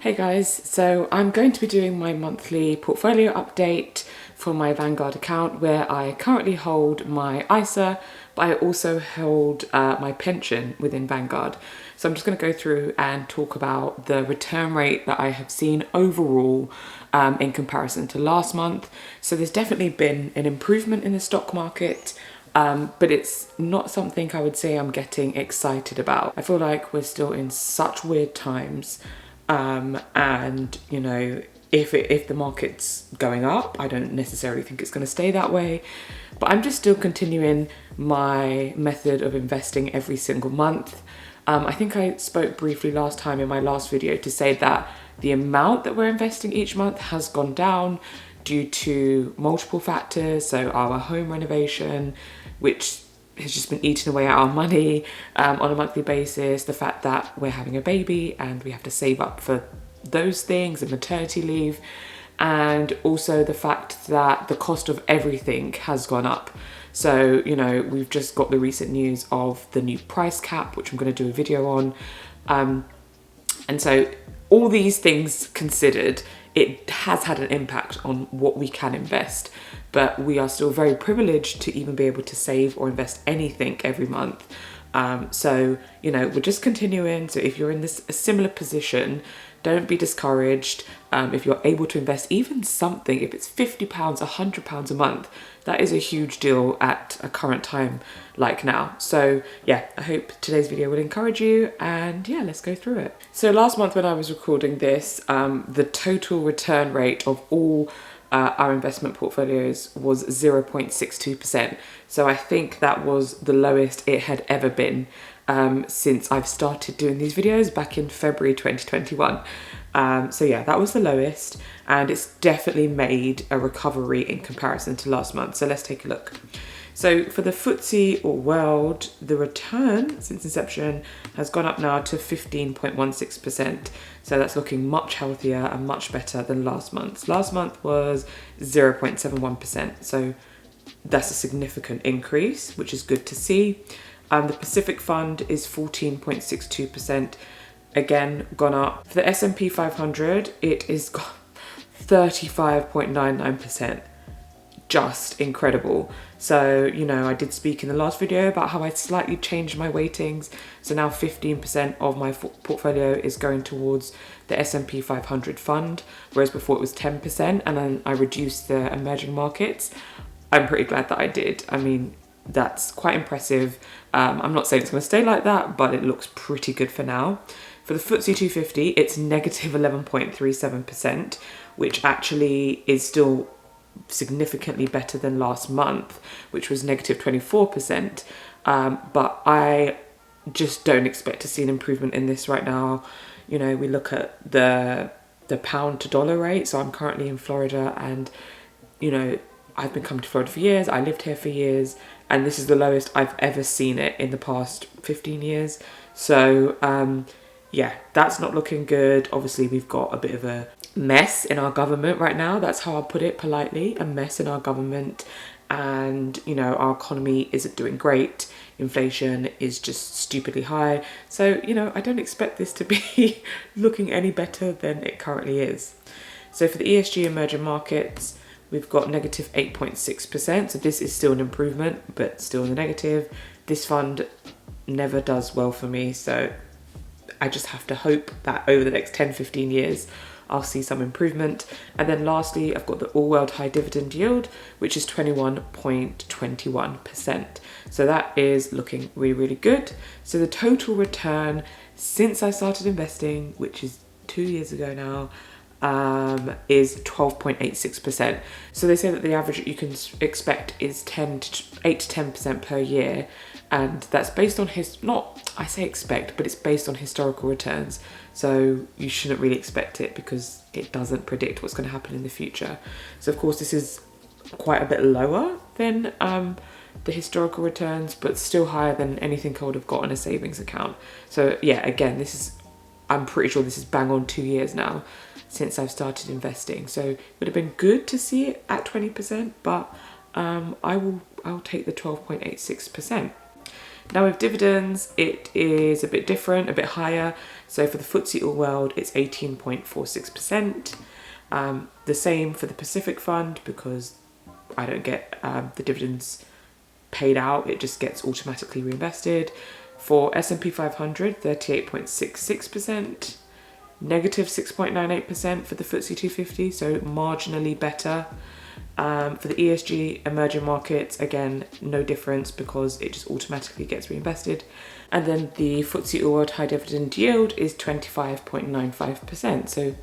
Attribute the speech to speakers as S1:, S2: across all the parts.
S1: Hey guys, so I'm going to be doing my monthly portfolio update for my Vanguard account where I currently hold my ISA, but I also hold my pension within Vanguard. So I'm just going to go through and talk about the return rate that I have seen overall in comparison to last month. So there's definitely been an improvement in the stock market. But it's not something I would say I'm getting excited about. I feel like we're still in such weird times. And you know, if the market's going up, I don't necessarily think it's going to stay that way, but I'm just still continuing my method of investing every single month. I think I spoke briefly last time in my last video to say that the amount that we're investing each month has gone down due to multiple factors. So our home renovation, which has just been eating away at our money on a monthly basis, the fact that we're having a baby and we have to save up for those things and maternity leave, and also the fact that the cost of everything has gone up. So, you know, we've just got the recent news of the new price cap, which I'm going to do a video on. And so all these things considered, it has had an impact on what we can invest, but we are still very privileged to even be able to save or invest anything every month. So, you know, we're just continuing. So if you're in a similar position, don't be discouraged. If you're able to invest even something, if it's £50, £100 a month, that is a huge deal at a current time like now. So yeah, I hope today's video will encourage you, and yeah, let's go through it. So last month when I was recording this, the total return rate of all our investment portfolios was 0.62%. So I think that was the lowest it had ever been since I've started doing these videos back in February 2021. So yeah, that was the lowest, and it's definitely made a recovery in comparison to last month. So let's take a look. So for the FTSE or world, the return since inception has gone up now to 15.16%. So that's looking much healthier and much better than last month. Last month was 0.71%. So that's a significant increase, which is good to see. The Pacific Fund is 14.62%, again gone up. For the S&P 500, it is 35.99%. Just incredible. So, you know, I did speak in the last video about how I slightly changed my weightings. So now 15% of my portfolio is going towards the S&P 500 fund, whereas before it was 10%, and then I reduced the emerging markets. I'm pretty glad that I did. I mean, that's quite impressive. I'm not saying it's going to stay like that, but it looks pretty good for now. For the FTSE 250, it's negative 11.37%, which actually is still significantly better than last month, which was negative 24%. But I just don't expect to see an improvement in this right now. You know, we look at the pound to dollar rate. So I'm currently in Florida, and you know, I've been coming to Florida for years. I lived here for years, and this is the lowest I've ever seen it in the past 15 years. So yeah, that's not looking good. Obviously, we've got a bit of a mess in our government right now. That's how I'll put it politely, a mess in our government. And, you know, our economy isn't doing great. Inflation is just stupidly high. So, you know, I don't expect this to be looking any better than it currently is. So for the ESG emerging markets, we've got negative 8.6%. So this is still an improvement, but still in the negative. This fund never does well for me. So I just have to hope that over the next 10-15 years, I'll see some improvement. And then lastly, I've got the all world high dividend yield, which is 21.21%. So that is looking really, really good. So the total return since I started investing, which is 2 years ago now, is 12.86%. So they say that the average that you can expect is 8 to 10% per year. And that's based on I say expect, but it's based on historical returns. So you shouldn't really expect it because it doesn't predict what's going to happen in the future. So of course this is quite a bit lower than the historical returns, but still higher than anything I would have got in a savings account. So yeah, again, I'm pretty sure this is bang on 2 years now since I've started investing. So it would have been good to see it at 20%, but I'll take the 12.86%. Now with dividends, it is a bit different, a bit higher. So for the FTSE All World, it's 18.46%. The same for the Pacific Fund, because I don't get the dividends paid out, it just gets automatically reinvested. For S&P 500, 38.66%, negative 6.98% for the FTSE 250, so marginally better. For the ESG emerging markets, again, no difference because it just automatically gets reinvested. And then the FTSE All World High Dividend Yield is 25.95%, so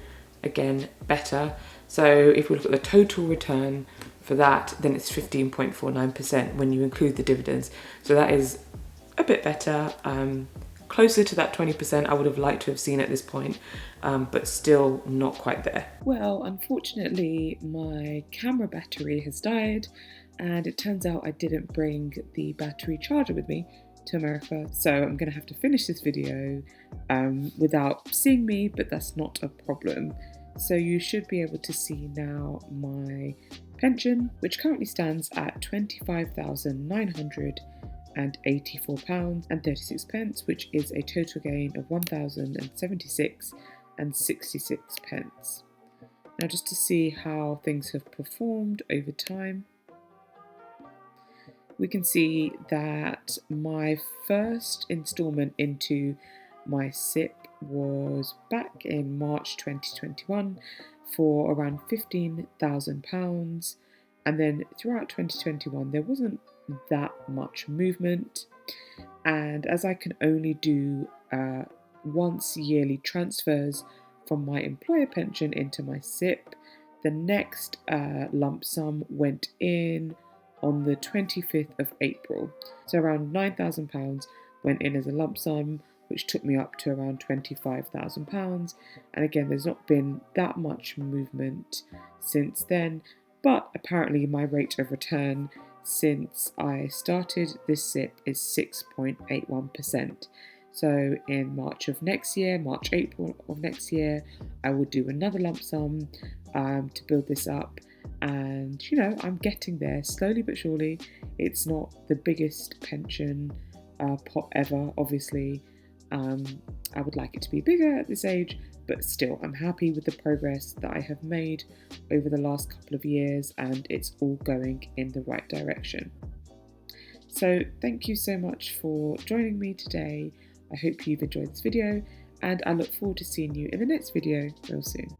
S1: again, better. So if we look at the total return for that, then it's 15.49% when you include the dividends. So that is a bit better, closer to that 20% I would have liked to have seen at this point, but still not quite there. Well, unfortunately, my camera battery has died, and it turns out I didn't bring the battery charger with me to America, so I'm gonna have to finish this video without seeing me, but that's not a problem. So you should be able to see now my pension, which currently stands at £25,984.36, which is a total gain of £1,076.66. Now, just to see how things have performed over time, we can see that my first instalment into my SIPP was back in March 2021 for around £15,000, and then throughout 2021 there wasn't that much movement, and as I can only do once yearly transfers from my employer pension into my SIPP, the next lump sum went in on the 25th of April. So around £9,000 went in as a lump sum, which took me up to around £25,000. And again, there's not been that much movement since then, but apparently my rate of return since I started this SIPP is 6.81%. So in March, April of next year, I will do another lump sum to build this up. And you know, I'm getting there slowly but surely. It's not the biggest pension pot ever, obviously. I would like it to be bigger at this age, but still I'm happy with the progress that I have made over the last couple of years, and it's all going in the right direction. So thank you so much for joining me today. I hope you've enjoyed this video, and I look forward to seeing you in the next video real soon.